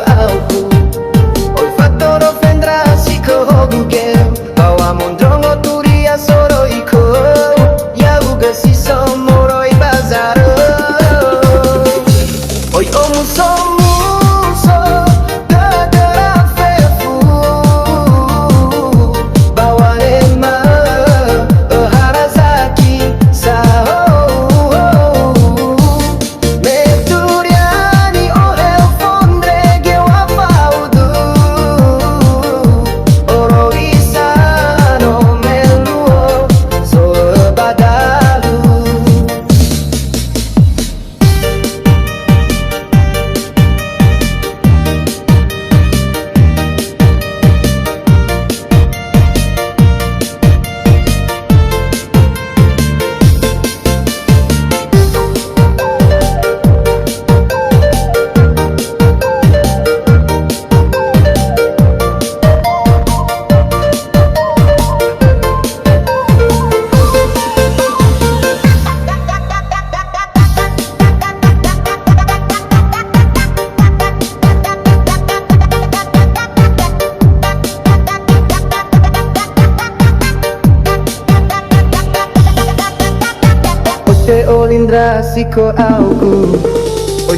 auku. Oi fattoro fendra siko hogugel. Bawa mondrongo turia soro iko. Yauga si somoro i bazaro. Oi omuso muso dadara fefu. Bawa ema harazaki sao. Meturiani o el fondre ge wa faudu. Oro isano meluo so badalu. Ote olindra siko auku. Oi